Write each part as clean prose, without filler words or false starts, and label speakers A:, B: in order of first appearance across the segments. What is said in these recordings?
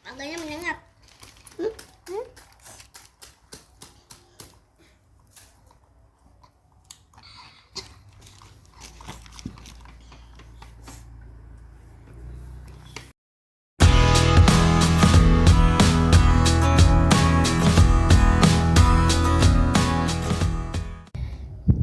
A: Agaknya menyengat.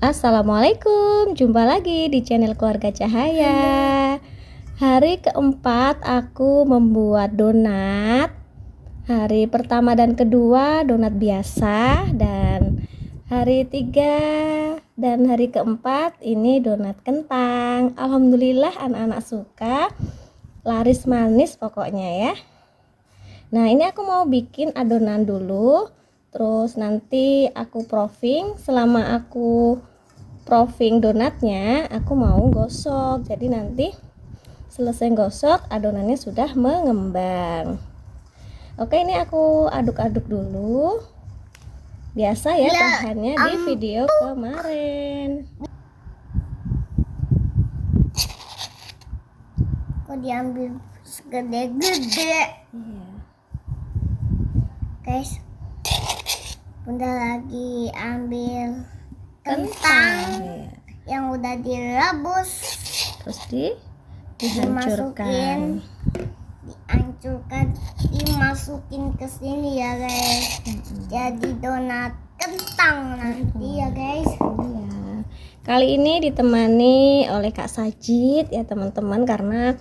B: Assalamualaikum, jumpa lagi di channel Keluarga Cahaya. Hari keempat aku membuat donat. Hari pertama dan kedua donat biasa, dan hari tiga dan hari keempat ini donat kentang. Alhamdulillah anak-anak suka, laris manis pokoknya ya. Nah, ini aku mau bikin adonan dulu, terus nanti aku proofing. Selama aku proofing donatnya, aku mau gosok. Jadi nanti selesai gosok, adonannya sudah mengembang. Oke, ini aku aduk-aduk dulu. Biasa ya bahannya di video kemarin.
A: Kok diambil segede-gede?
B: Iya.
A: Guys, Bunda lagi ambil
B: Kentang.
A: kentang
B: Iya.
A: yang udah direbus,
B: Terus dihancurkan.
A: dimasukin ke sini ya guys. Jadi donat kentang nanti ya guys.
B: Iya. Kali ini ditemani oleh Kak Sajid ya teman-teman, karena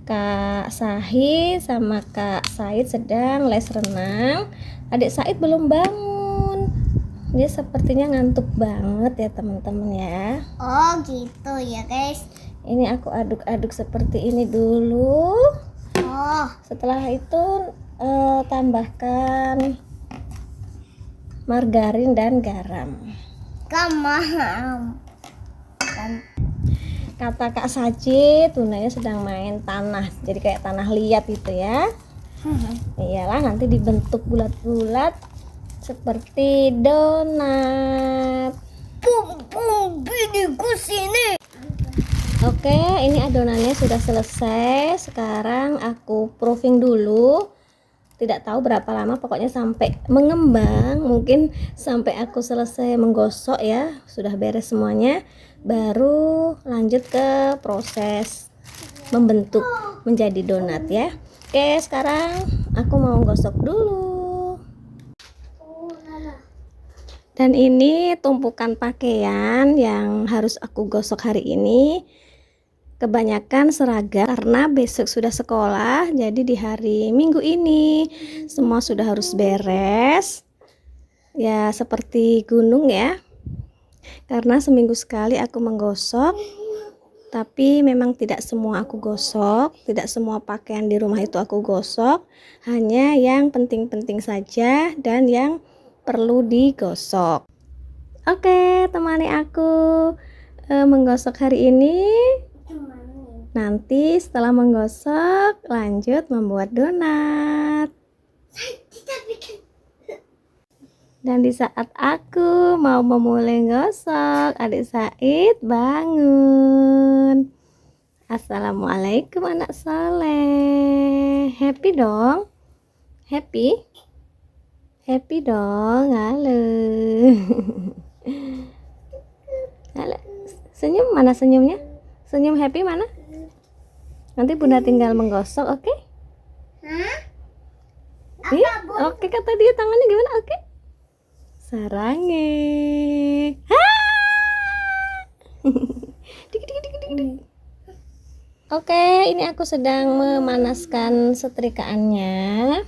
B: Kak Sahih sama Kak Said sedang les renang. Adik Said belum bangun. Dia sepertinya ngantuk banget ya teman-teman ya.
A: Oh gitu ya guys.
B: Ini aku aduk-aduk seperti ini dulu.
A: Oh,
B: Setelah itu tambahkan margarin dan garam.
A: kamaham. Dan
B: Kata Kak Sajid, Bundanya sedang main tanah, jadi kayak tanah liat gitu ya. Iyalah, nanti dibentuk bulat-bulat seperti donat.
A: bidiku sini.
B: Oke, ini adonannya sudah selesai. Sekarang aku proofing dulu. Tidak tahu berapa lama, pokoknya sampai mengembang, mungkin sampai aku selesai menggosok ya, sudah beres semuanya, baru lanjut ke proses membentuk menjadi donat ya. Oke, sekarang aku mau gosok dulu. Dan ini tumpukan pakaian yang harus aku gosok hari ini. Kebanyakan seragam karena besok sudah sekolah, jadi di hari Minggu ini semua sudah harus beres ya, seperti gunung ya, karena seminggu sekali aku menggosok. Tapi memang tidak semua aku gosok, tidak semua pakaian di rumah itu aku gosok, hanya yang penting-penting saja dan yang perlu digosok. Oke, temani aku menggosok hari ini. Nanti setelah menggosok, lanjut membuat donat. Dan di saat aku mau memulai gosok, adik Said bangun. Assalamualaikum anak soleh. Happy dong? Happy? Happy dong, halo. Halo. Senyum, mana senyumnya? Senyum happy mana? Nanti Bunda tinggal menggosok, oke?
A: Hah?
B: Iya, oke kata dia, tangannya gimana? Oke. Sarange. Dik, dik, dik, dik, dik. Oke, ini aku sedang memanaskan setrikaannya.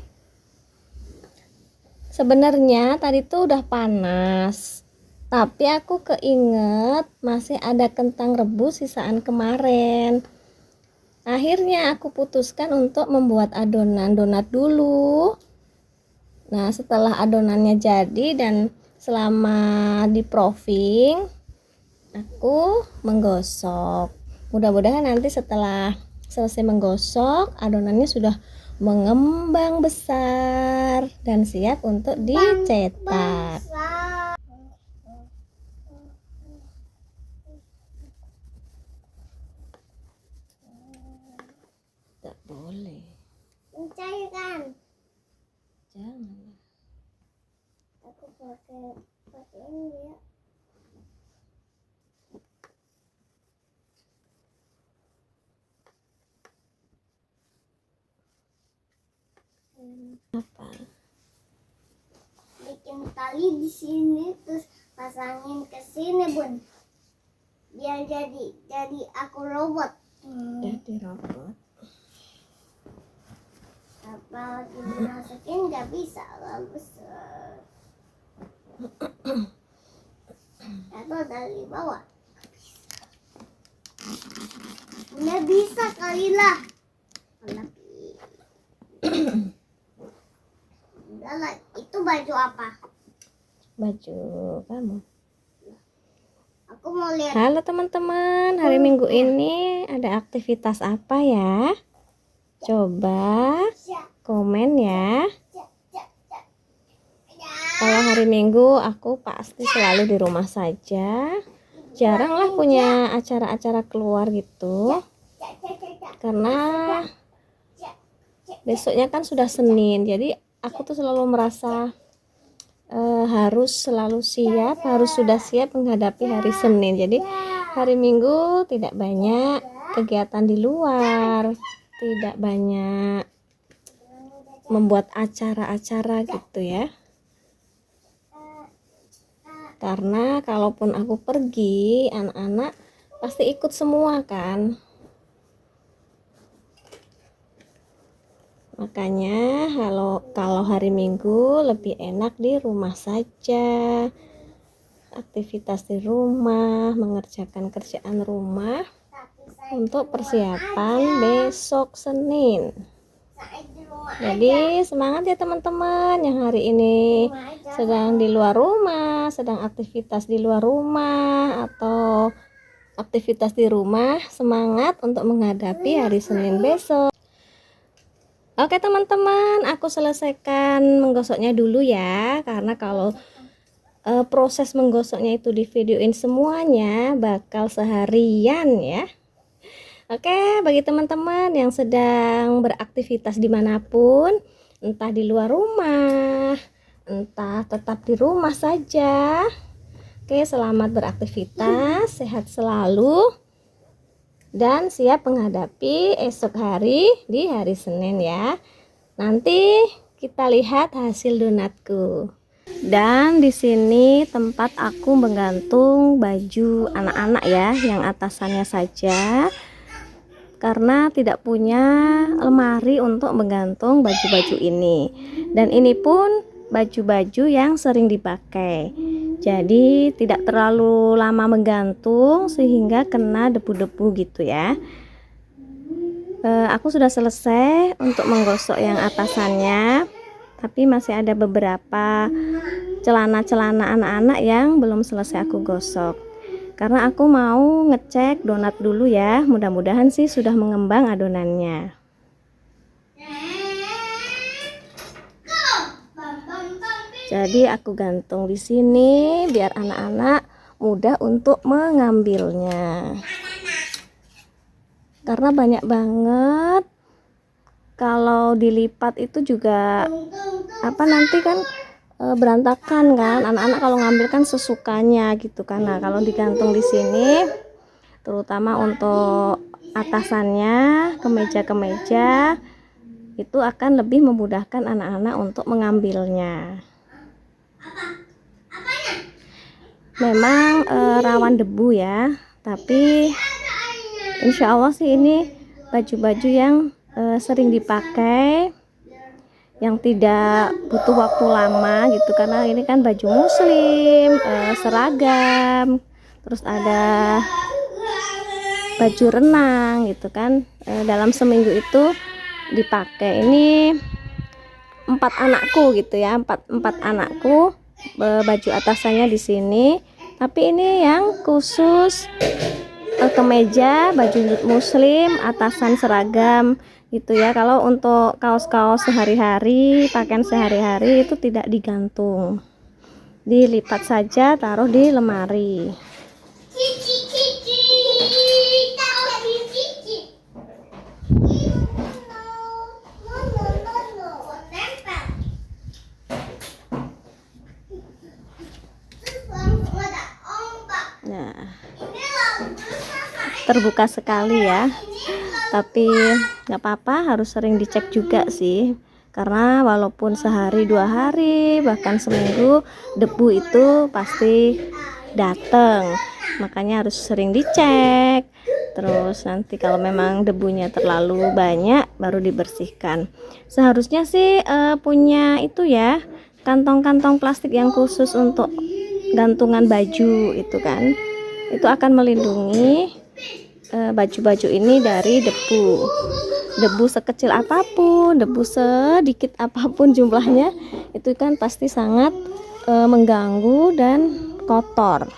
B: Sebenarnya tadi tuh udah panas, tapi aku keinget masih ada kentang rebus sisaan kemarin. Akhirnya aku putuskan untuk membuat adonan donat dulu. Nah, setelah adonannya jadi dan selama di proofing, aku menggosok. Mudah-mudahan nanti setelah selesai menggosok, adonannya sudah mengembang besar dan siap untuk dicetak. Tak boleh.
A: Cairkan. pakai ini ya.
B: Apa?
A: Bikin tali di sini terus pasangin ke sini bun, biar jadi aku robot.
B: Jadi robot.
A: Apa dimasukin nggak bisa lah besar. Atau dari bawah nggak bisa kali lah. Udah lah, itu baju apa?
B: Baju kamu.
A: Aku mau lihat.
B: Halo teman-teman, hari Minggu ini ada aktivitas apa ya? Coba komen ya. Kalau hari Minggu aku pasti selalu di rumah saja. Jarang lah punya acara-acara keluar gitu. Karena besoknya kan sudah Senin. Jadi aku tuh selalu merasa harus selalu siap, harus sudah siap menghadapi hari Senin. Jadi hari Minggu tidak banyak kegiatan di luar, tidak banyak membuat acara-acara gitu ya. Karena kalaupun aku pergi, anak-anak pasti ikut semua kan. Makanya kalau hari Minggu lebih enak di rumah saja. Aktivitas di rumah, mengerjakan kerjaan rumah untuk persiapan besok Senin. Jadi semangat ya teman-teman yang hari ini sedang di luar rumah, sedang aktivitas di luar rumah atau aktivitas di rumah, semangat untuk menghadapi hari Senin besok. Oke teman-teman, aku selesaikan menggosoknya dulu ya, karena kalau proses menggosoknya itu di videoin semuanya bakal seharian ya. Oke, bagi teman-teman yang sedang beraktivitas dimanapun, entah di luar rumah, entah tetap di rumah saja. Oke, selamat beraktivitas, sehat selalu, dan siap menghadapi esok hari di hari Senin ya. Nanti kita lihat hasil donatku. Dan di sini tempat aku menggantung baju anak-anak ya, yang atasannya saja. Karena tidak punya lemari untuk menggantung baju-baju ini. Dan ini pun baju-baju yang sering dipakai. Jadi tidak terlalu lama menggantung sehingga kena debu-debu gitu ya. Aku sudah selesai untuk menggosok yang atasannya. Tapi masih ada beberapa celana-celana anak-anak yang belum selesai aku gosok. Karena aku mau ngecek donat dulu ya, mudah-mudahan sih sudah mengembang adonannya. Jadi aku gantung di sini biar anak-anak mudah untuk mengambilnya. Karena banyak banget, kalau dilipat itu juga nanti kan berantakan kan, anak-anak kalau ngambil kan sesukanya gitu kan. Nah kalau digantung di sini, terutama untuk atasannya, kemeja-kemeja, itu akan lebih memudahkan anak-anak untuk mengambilnya. Memang rawan debu ya, tapi insya Allah sih ini baju-baju yang sering dipakai, yang tidak butuh waktu lama gitu, karena ini kan baju muslim, seragam, terus ada baju renang gitu kan, dalam seminggu itu dipakai. Ini 4 anakku gitu ya, 4 anakku, baju atasannya di sini. Tapi ini yang khusus kemeja, baju muslim, atasan seragam gitu ya. Kalau untuk kaos-kaos sehari-hari, pakaian sehari-hari itu tidak digantung, dilipat saja, taruh di lemari. terbuka sekali ya. Tapi nggak apa-apa, harus sering dicek juga sih, karena walaupun sehari 2 hari bahkan seminggu, debu itu pasti datang, makanya harus sering dicek. Terus nanti kalau memang debunya terlalu banyak baru dibersihkan. Seharusnya sih punya itu ya, kantong-kantong plastik yang khusus untuk gantungan baju itu kan, itu akan melindungi baju-baju ini dari debu sekecil apapun, debu sedikit apapun jumlahnya, itu kan pasti sangat mengganggu dan kotor.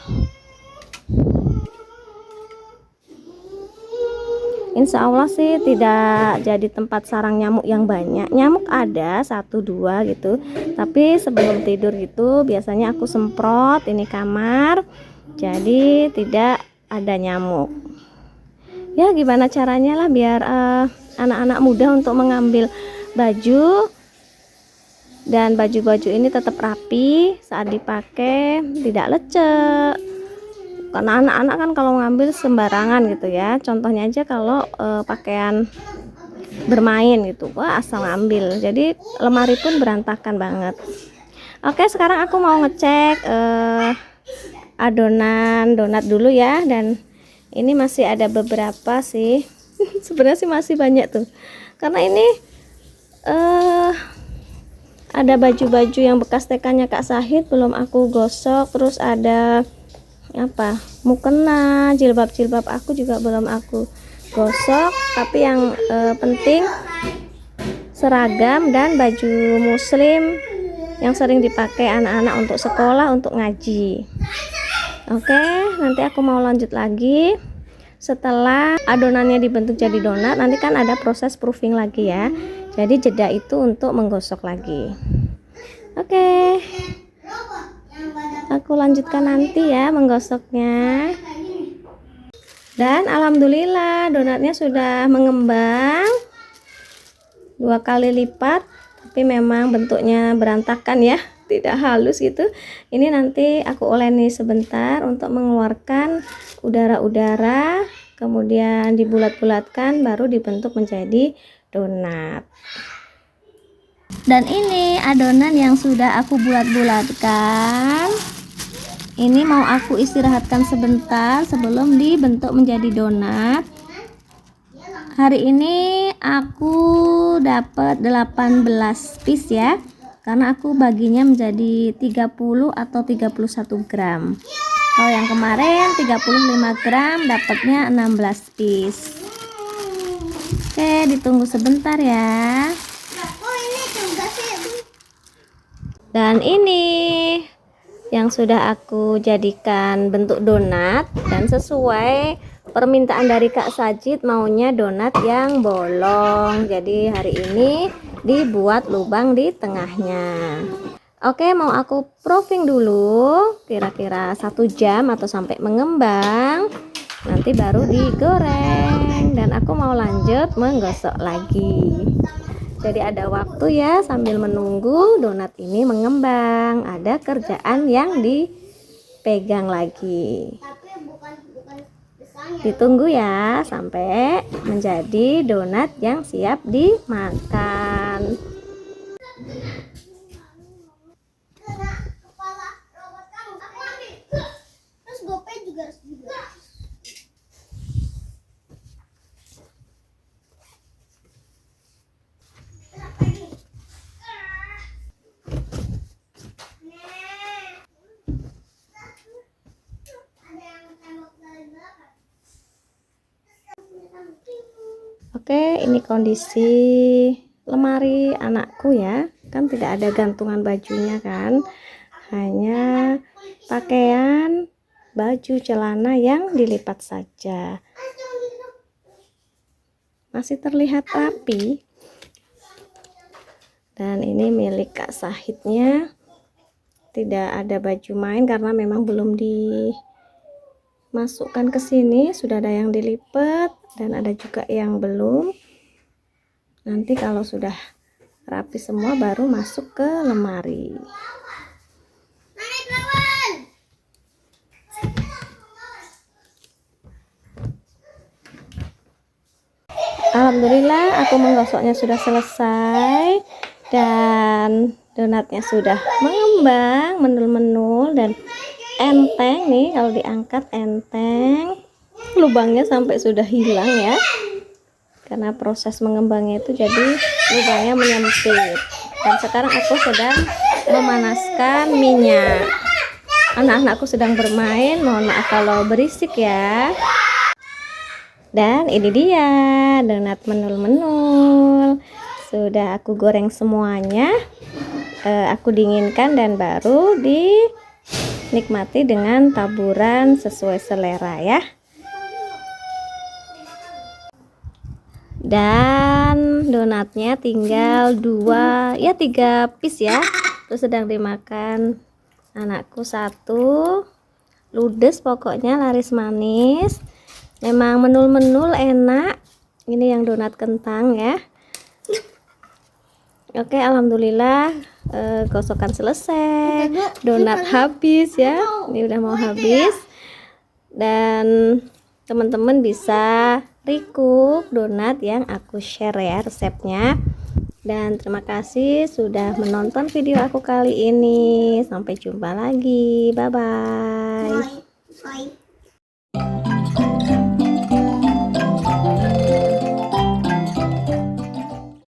B: Insya Allah sih tidak jadi tempat sarang nyamuk yang banyak. Nyamuk ada 1-2 gitu, tapi sebelum tidur gitu biasanya aku semprot ini kamar, jadi tidak ada nyamuk. Ya gimana caranya lah biar anak-anak muda untuk mengambil baju, dan baju-baju ini tetap rapi saat dipakai, tidak lecek. Karena anak-anak kan kalau ngambil sembarangan gitu ya, contohnya aja kalau pakaian bermain gitu, wah asal ngambil, jadi lemari pun berantakan banget. Oke, sekarang aku mau ngecek adonan donat dulu ya, dan ini masih ada beberapa sih sebenarnya sih masih banyak tuh, karena ini ada baju-baju yang bekas tekannya Kak Sahid belum aku gosok, terus ada apa mukena, jilbab-jilbab aku juga belum aku gosok, tapi yang penting seragam dan baju muslim yang sering dipakai anak-anak untuk sekolah, untuk ngaji. Oke, nanti aku mau lanjut lagi setelah adonannya dibentuk jadi donat. Nanti kan ada proses proofing lagi ya, jadi jeda itu untuk menggosok lagi. Oke, aku lanjutkan nanti ya menggosoknya. Dan alhamdulillah donatnya sudah mengembang 2 kali lipat, tapi memang bentuknya berantakan ya, tidak halus gitu. Ini nanti aku oleni sebentar untuk mengeluarkan udara-udara, kemudian dibulat-bulatkan, baru dibentuk menjadi donat. Dan ini adonan yang sudah aku bulat-bulatkan, ini mau aku istirahatkan sebentar sebelum dibentuk menjadi donat. Hari ini aku dapat 18 piece ya, karena aku baginya menjadi 30 atau 31 gram. Kalau yang kemarin 35 gram dapatnya 16 piece. Oke, ditunggu sebentar ya. Dan ini yang sudah aku jadikan bentuk donat, dan sesuai permintaan dari Kak Sajid maunya donat yang bolong, jadi hari ini dibuat lubang di tengahnya. Oke, mau aku proofing dulu kira-kira 1 jam atau sampai mengembang, nanti baru digoreng, dan aku mau lanjut menggosok lagi. Jadi ada waktu ya sambil menunggu donat ini mengembang, ada kerjaan yang dipegang lagi. Ditunggu ya sampai menjadi donat yang siap dimakan. Oke, ini kondisi lemari anakku ya, kan tidak ada gantungan bajunya kan, hanya pakaian, baju, celana yang dilipat saja. Masih terlihat rapi. Dan ini milik Kak Sahidnya, tidak ada baju main karena memang belum dimasukkan ke sini, sudah ada yang dilipat dan ada juga yang belum. Nanti kalau sudah rapi semua baru masuk ke lemari. alhamdulillah aku menggosoknya sudah selesai dan donatnya sudah mengembang, menul-menul dan enteng nih, kalau diangkat enteng. Lubangnya sampai sudah hilang ya, karena proses mengembangnya itu jadi lubangnya menyempit. Dan sekarang aku sedang memanaskan minyak. Anak-anakku sedang bermain, mohon maaf kalau berisik ya. Dan ini dia donat menul-menul. Sudah aku goreng semuanya, aku dinginkan dan baru dinikmati dengan taburan sesuai selera ya. Dan donatnya tinggal 3 piece ya. Terus sedang dimakan anakku 1. Ludes pokoknya, laris manis. Memang menul-menul enak. Ini yang donat kentang ya. Oke, alhamdulillah gosokan selesai. Donat habis ya. Ini udah mau habis. Dan teman-teman bisa recook donat yang aku share ya resepnya. Dan terima kasih sudah menonton video aku kali ini. Sampai jumpa lagi. Bye bye.
A: Bye.